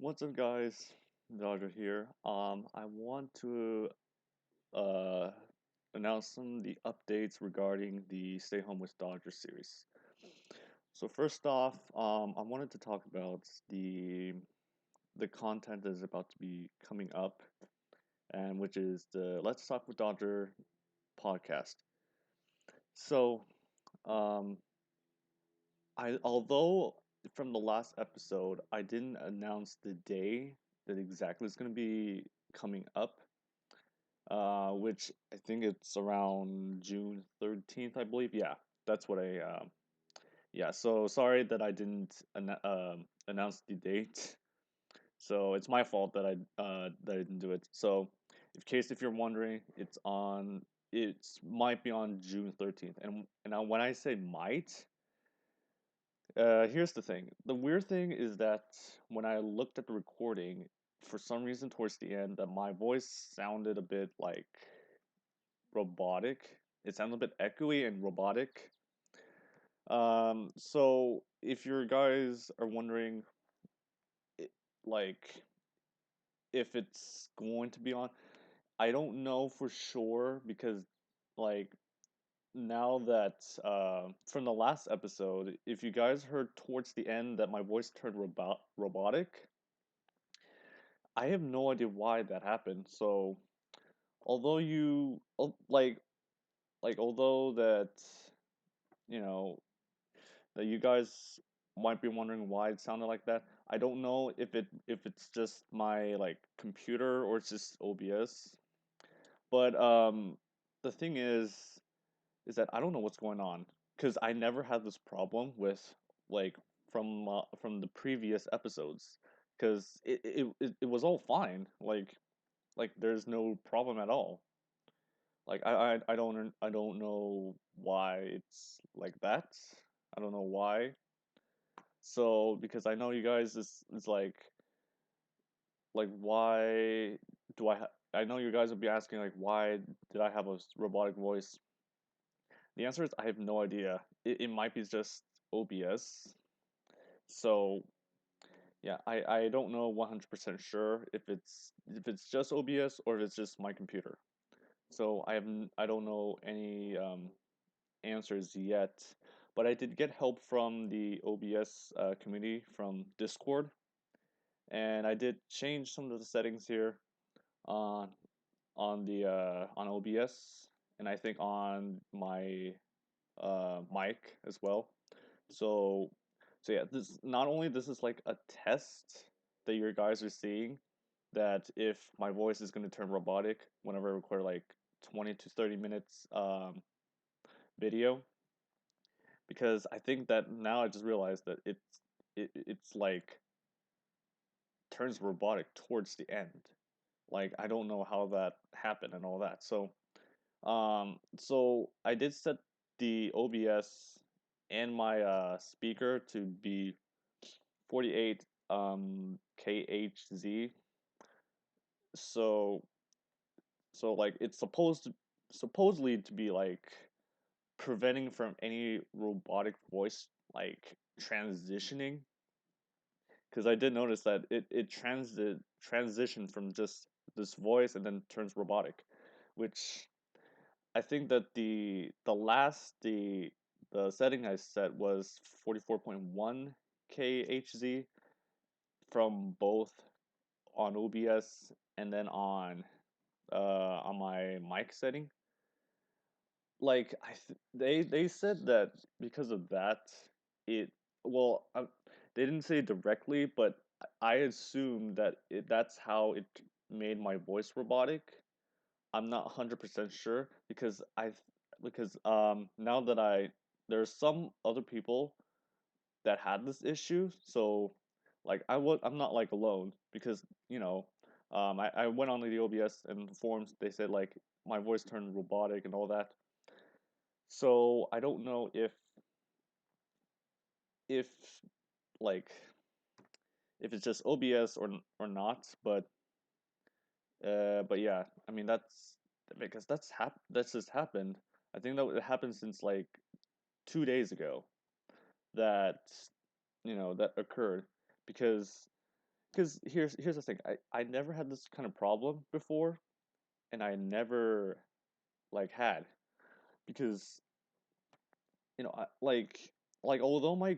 What's up, guys? Dodger here. I want to uh announce some of the updates regarding the Stay Home with Dodger series. So first off, I wanted to talk about the content that is about to be coming up, and which is the Let's Talk with Dodger podcast. So, um, I although from the last episode I didn't announce the day that exactly is going to be coming up, which I think it's around June 13th, I believe. Yeah, that's what yeah, so sorry that I didn't announce the date. So it's my fault that I didn't do it. So, if you're wondering, it's might be on June 13th. And now when I say might, here's the thing. The weird thing is that when I looked at the recording, for some reason towards the end, that my voice sounded a bit like robotic. It sounds a bit echoey and robotic. So if you guys are wondering, it, like, if it's going to be on, I don't know for sure because, like, now that from the last episode, if you guys heard towards the end that my voice turned robotic, I have no idea why that happened. So although although that you know that you guys might be wondering why it sounded like that. I don't know if it's just my like computer or it's just OBS. But the thing is that I don't know what's going on because I never had this problem with like from the previous episodes because it was all fine. Like there's no problem at all. Like I don't know why it's like that. I don't know why. So because I know you guys is like why do I know you guys would be asking like why did I have a robotic voice? The answer is I have no idea. It might be just OBS. So yeah, I don't know 100% sure if it's just OBS or if it's just my computer. So I don't know any answers yet, but I did get help from the OBS community from Discord, and I did change some of the settings here on on OBS, and I think on my mic as well. So so yeah, this not only this is like a test that your guys are seeing that if my voice is going to turn robotic whenever I record like 20 to 30 minutes video, because I think that now I just realized that it's like turns robotic towards the end. Like I don't know how that happened and all that. So I did set the OBS and my speaker to be 48 kHz. So like it's supposedly to be like preventing from any robotic voice like transitioning, because I did notice that it transitioned from just this voice and then turns robotic, which I think that the setting I set was 44.1 kHz from both on OBS and then on my mic setting. Like they said that because of that, it well they didn't say directly, but I assume that that's how it made my voice robotic. I'm not 100% sure because now that there's some other people that had this issue, so like I'm not like alone because I went on the OBS and the forums, they said like my voice turned robotic and all that. So I don't know if like if it's just OBS or not, but yeah, I mean that's because that's just happened. I think that it happened since like 2 days ago that that occurred because because here's the thing. I never had this kind of problem before, and I never like had because like although my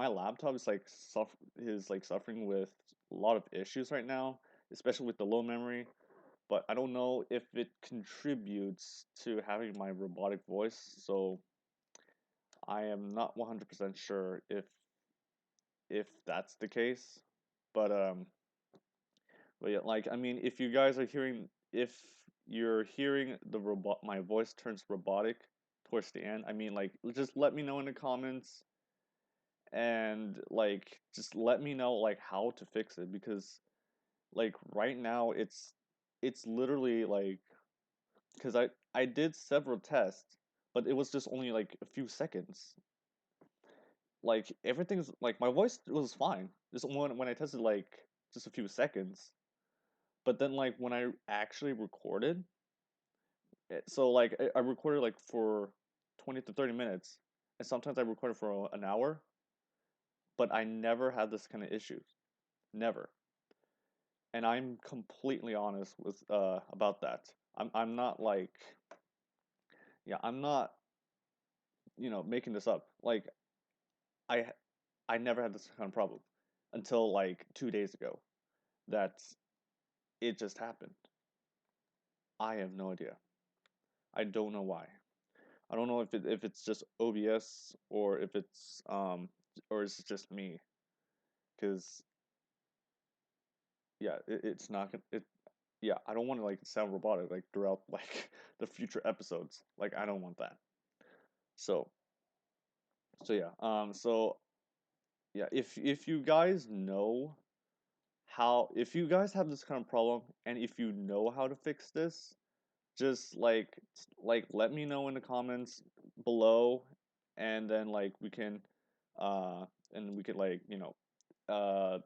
laptop is like suffering with a lot of issues right now, especially with the low memory, but I don't know if it contributes to having my robotic voice, so I am not 100% sure if that's the case. But yeah, like I mean, if you're hearing my voice turns robotic towards the end, I mean, like just let me know in the comments and like just let me know like how to fix it because like right now it's literally like because I did several tests, but it was just only like a few seconds. Like everything's like my voice was fine. Just when I tested like just a few seconds, but then like when I actually recorded, so like I recorded like for 20 to 30 minutes, and sometimes I recorded for an hour, but I never had this kind of issue. Never. And I'm completely honest with about that. I'm not like yeah, I'm not, making this up. Like I I never had this kind of problem until like 2 days ago that it just happened. I have no idea. I don't know why. I don't know if it's just OBS or is it just me cuz yeah, it's not gonna it yeah, I don't want to like sound robotic like throughout like the future episodes. Like I don't want that. So, so yeah, if you guys know if you guys have this kind of problem and if you know how to fix this, just like let me know in the comments below, and then like uh we can like uh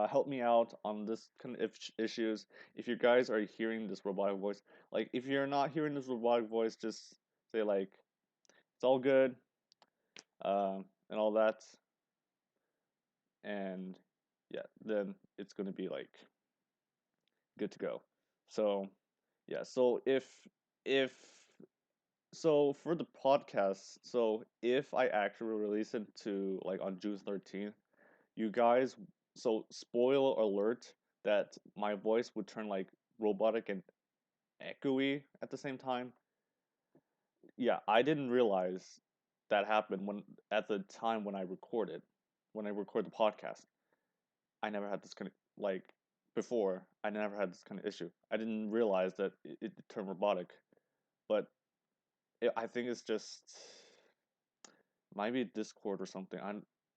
help me out on this kind of issues. If you guys are hearing this robotic voice, like if you're not hearing this robotic voice, just say like it's all good, and all that, and yeah, then it's gonna be like good to go. So yeah, so if so for the podcast, so if I actually release it to like on June 13th, you guys, so spoiler alert that my voice would turn like robotic and echoey at the same time. Yeah, I didn't realize that happened when at the time when I record the podcast. I never had this kind of like before. I never had this kind of issue. I didn't realize that it turned robotic, but I think it's just might be Discord or something.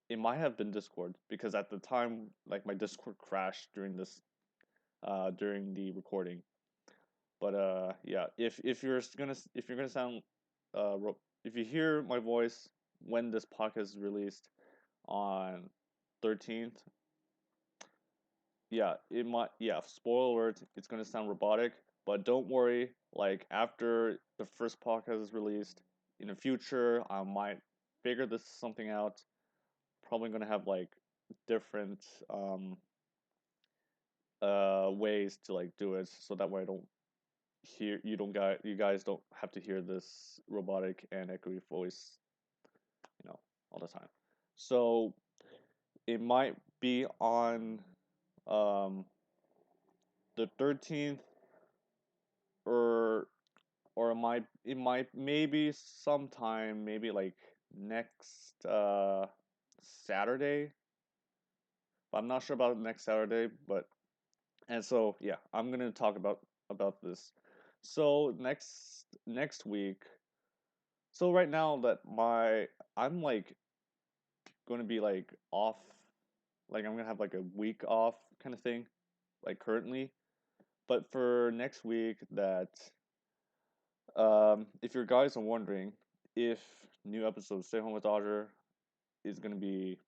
It might have been Discord because at the time, like my Discord crashed during the recording. But yeah, if you're gonna sound if you hear my voice when this podcast is released on 13th, yeah, it might yeah, spoiler alert, it's gonna sound robotic, but don't worry, like after the first podcast is released, in the future I might figure this something out. Probably gonna have like different ways to like do it so that way I don't hear you guys don't have to hear this robotic and echoey voice, all the time. So it might be on um the 13th, or it might maybe sometime maybe like next Saturday. But I'm not sure about next Saturday, but and so yeah, I'm gonna talk about this. So next week. So right now that I'm like going to be like off, like I'm gonna have like a week off kind of thing, like currently. But for next week, that if you guys are wondering if new episode of Stay Home with Dodger is gonna be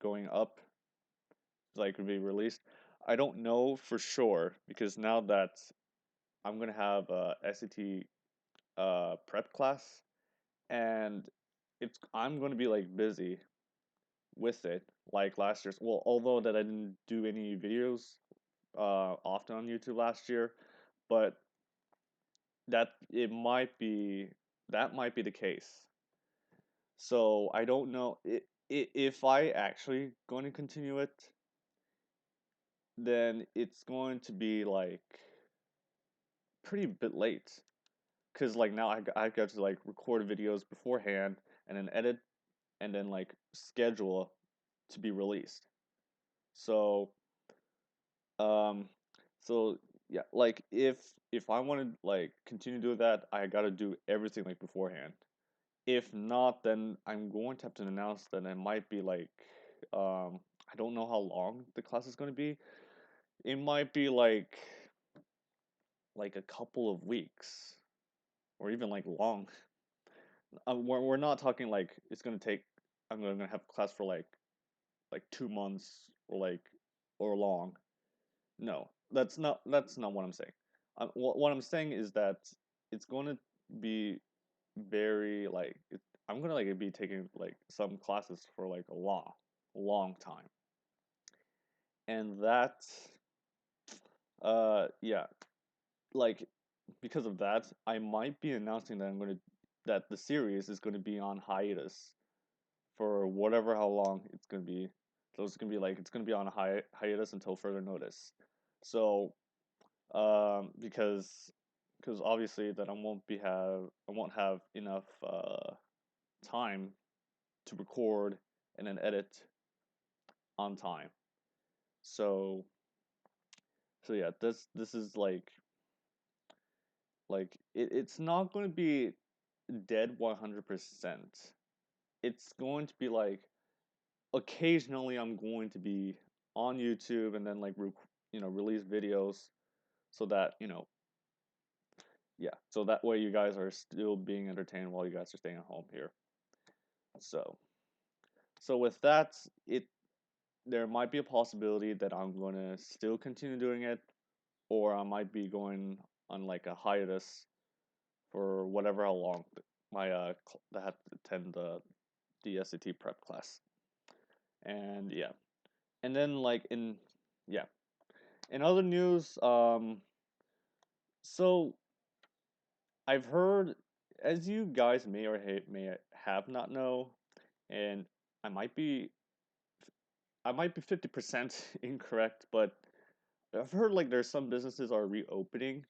going up, like gonna be released, I don't know for sure because now that I'm gonna have a SAT prep class, and I'm gonna be like busy with it like last year's. Well, although that I didn't do any videos often on YouTube last year, but that it might be that might be the case. So I don't know if I actually going to continue it, then it's going to be like pretty bit late. Cause like now I got to like record videos beforehand and then edit and then like schedule to be released. So um so yeah, like if I want to like continue doing that, I gotta do everything like beforehand. If not, then I'm going to have to announce that it might be like I don't know how long the class is going to be. It might be like a couple of weeks or even like long. We're not talking like it's going to take. I'm going to have class for like 2 months or like or long. No, that's not what I'm saying. What I'm saying is that it's going to be very like I'm gonna like be taking like some classes for like a long time, and that yeah, like because of that, I might be announcing that that the series is gonna be on hiatus for whatever how long it's gonna be. So it's gonna be like it's gonna be on a hiatus until further notice. So because obviously that I won't have enough time to record and then edit on time. So yeah, this is like it's not going to be dead 100%. It's going to be like occasionally I'm going to be on YouTube and then like release videos so that yeah, so that way you guys are still being entertained while you guys are staying at home here. So with that, it there might be a possibility that I'm going to still continue doing it, or I might be going on like a hiatus for whatever how long my I have to attend the SAT prep class. And yeah, and then like in yeah, in other news, so I've heard, as you guys may have not know, and I might be I might be 50% incorrect, but I've heard like there's some businesses are reopening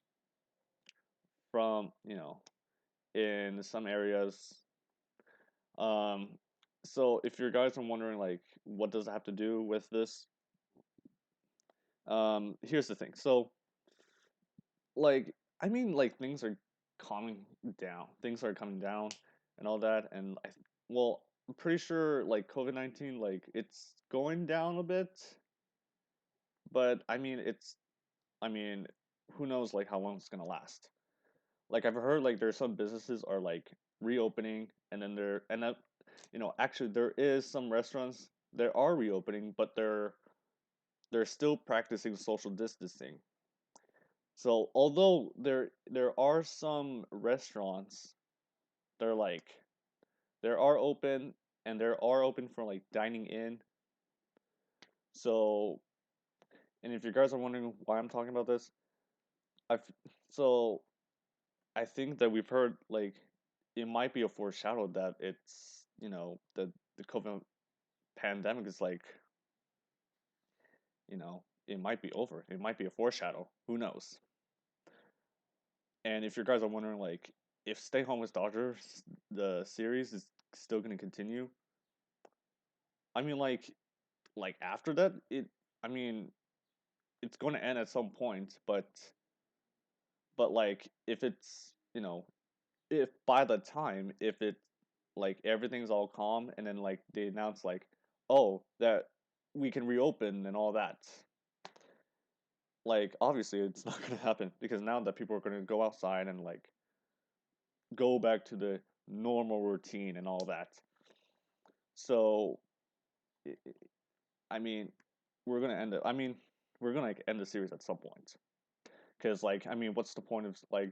from in some areas. Um, so if you guys are wondering like what does it have to do with this, here's the thing. So like I mean like things are calming down. Things are coming down and all that, and I'm pretty sure like COVID-19 like it's going down a bit, but I mean who knows like how long it's gonna last. Like I've heard like there's some businesses are like reopening and then actually there is some restaurants that are reopening but they're still practicing social distancing. So although there are some restaurants they're like there are open and there are open for like dining in. So and if you guys are wondering why I'm talking about this, I've so I think that we've heard like it might be a foreshadow that it's the COVID pandemic is like it might be over. It might be a foreshadow. Who knows? And if you guys are wondering like if Stay Home with Dodgers the series is still going to continue, I mean like after that I mean it's going to end at some point, but like if it's if by the time if it like everything's all calm and then like they announce like oh that we can reopen and all that, like obviously it's not going to happen because now that people are going to go outside and like go back to the normal routine and all that. So i I mean we're going to end it, I mean we're going to like end the series at some point because like I mean what's the point of like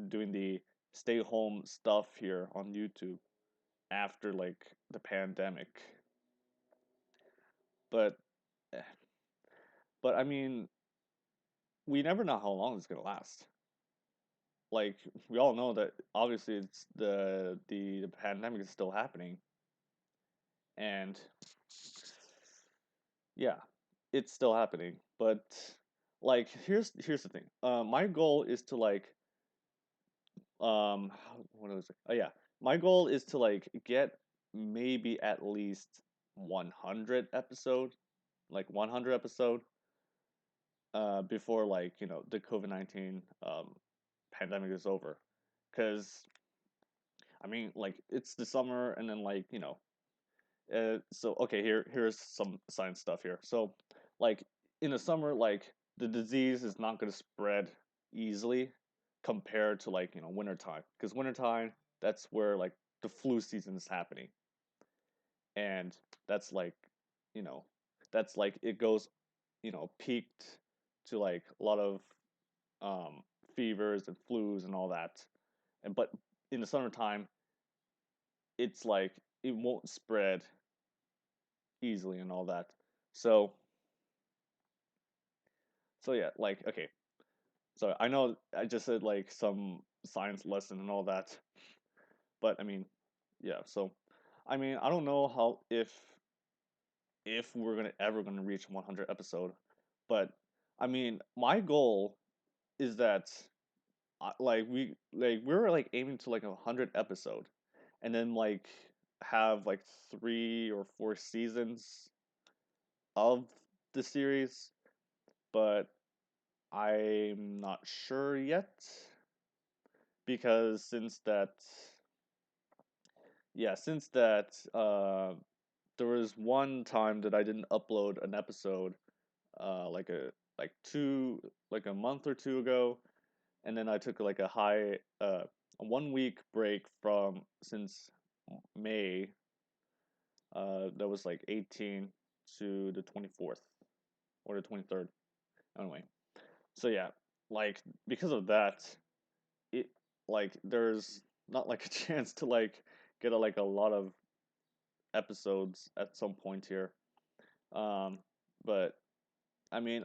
doing the stay home stuff here on YouTube after like the pandemic? But eh, but I mean, we never know how long it's gonna last. Like we all know that obviously it's the pandemic is still happening, and yeah, it's still happening. But like here's the thing. My goal is to like what was it? Oh yeah, my goal is to like get maybe at least 100 episode, like 100 episode, before like the COVID-19 pandemic is over, because I mean like it's the summer and then like so okay, here's some science stuff here. So like in the summer, like the disease is not going to spread easily compared to like wintertime, because wintertime, that's where like the flu season is happening, and that's like you know that's like it goes peaked to like a lot of um fevers and flus and all that. And but in the summertime, it's like it won't spread easily and all that. So yeah, like okay. So I know I just said like some science lesson and all that, but I mean, yeah. So I mean, I don't know how if we're gonna ever gonna reach 100 episode, but I mean, my goal is that we're like aiming to like 100 episode, and then like have like 3 or 4 seasons of the series, but I'm not sure yet, because since that there was one time that I didn't upload an episode like a month or two ago, and then I took like a 1 week break from since May, that was like 18 to the 24th or the 23rd. Anyway, so yeah, like because of that, it like there's not like a chance to like get like a lot of episodes at some point here. Um, but I mean,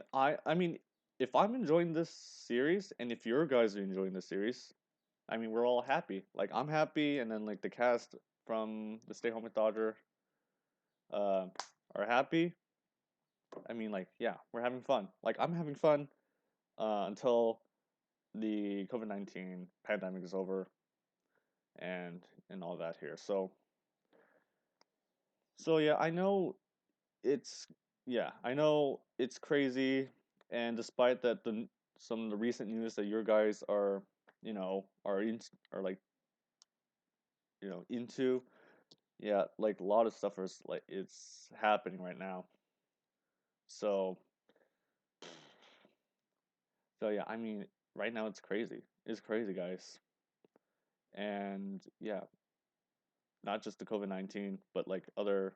if I'm enjoying this series and if your guys are enjoying the series, I mean, we're all happy. Like I'm happy, and then like the cast from the Stay Home with Dodger uh, are happy. I mean, like yeah, we're having fun. Like I'm having fun until the COVID-19 pandemic is over, and all that here. So yeah, it's I know it's crazy, and despite that, the some of the recent news that your guys are are like into, yeah, like a lot of stuff is like it's happening right now. So yeah, I mean, right now it's crazy. It's crazy, guys, and yeah, not just the COVID-19, but like other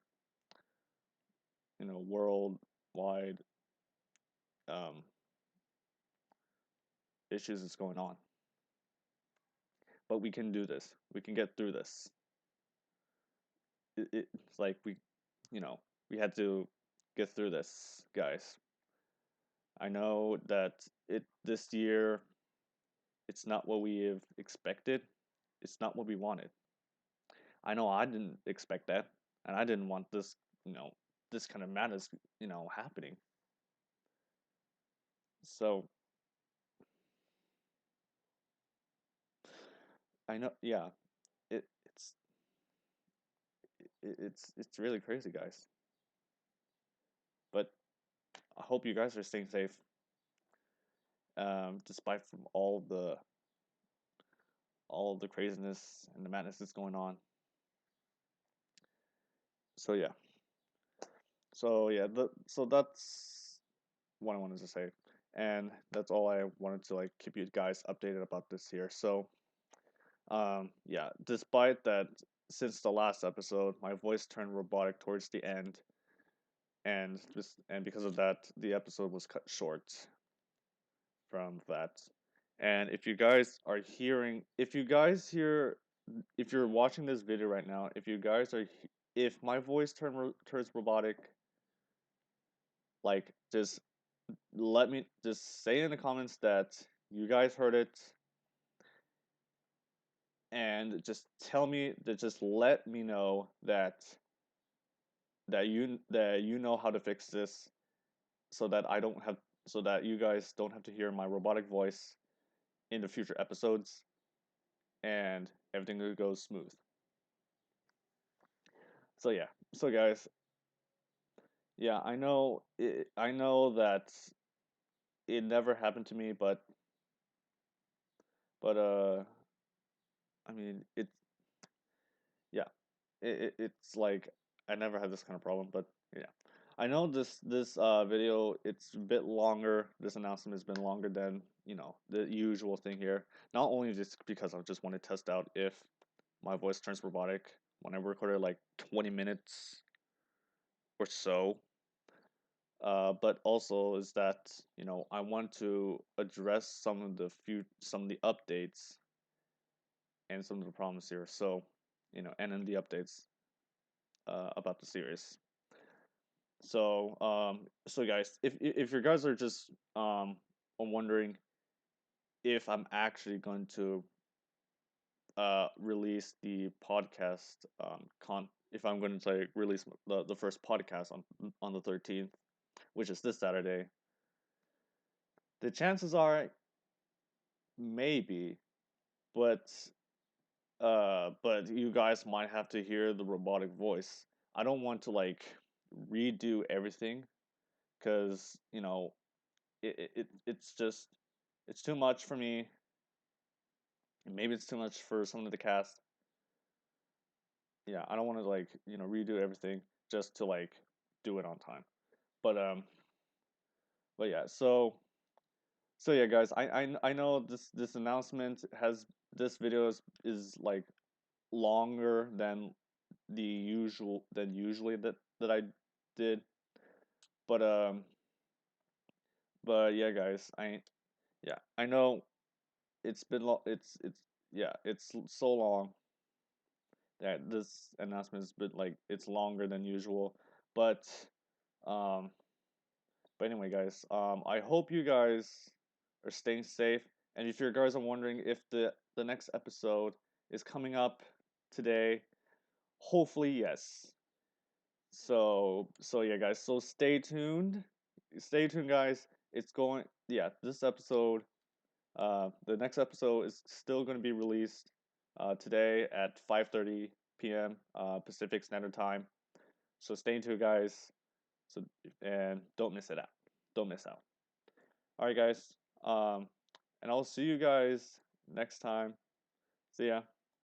worldwide um issues is going on. But we can do this. We can get through this. It's like you know, we had to get through this, guys. I know that this year it's not what we have expected. It's not what we wanted. I know I didn't expect that, and I didn't want this, this kind of madness, happening. So I know, yeah, it it's it's really crazy, guys. But I hope you guys are staying safe, despite from all of the craziness and the madness that's going on. So yeah, so that's what I wanted to say, and that's all I wanted to like keep you guys updated about this here. So yeah, despite that, since the last episode, my voice turned robotic towards the end, and because of that, the episode was cut short from that. And if you guys are hearing, if you're watching this video right now, if you guys are, if my voice turns robotic, like just say in the comments that you guys heard it, and just let me know that you know how to fix this, so that I don't have so that you guys don't have to hear my robotic voice in the future episodes, and everything goes smooth. So yeah, so guys, yeah, I know that it never happened to me, but I mean, yeah, it's like I never had this kind of problem, but yeah. I know this video, it's a bit longer. This announcement has been longer than, the usual thing here. Not only just because I just want to test out if my voice turns robotic when I recorded like 20 minutes or so, but also is that, I want to address some of the updates and some of the problems here. So, and then the updates about the series. So guys, if you guys are just wondering if I'm actually going to release the podcast con if I'm going to like release the first podcast on the 13th, which is this Saturday, the chances are maybe, but but you guys might have to hear the robotic voice. I don't want to like redo everything because it's just it's too much for me. Maybe it's too much for some of the cast. Yeah, I don't want to like redo everything just to like do it on time. But but yeah, so yeah, guys, I know this announcement has this video is like longer than usually that I did, but but yeah, guys, I know it's been it's yeah, it's so long that this announcement has been like it's longer than usual, but um but anyway, guys, I hope you guys are staying safe, and if you guys are wondering if the next episode is coming up today, hopefully yes. So yeah, guys, so stay tuned, guys. It's going Yeah, this episode, the next episode is still going to be released today at 5:30 p.m. Pacific Standard Time. So stay tuned, guys. So and don't miss it out. Don't miss out. All right, guys. And I'll see you guys next time. See ya.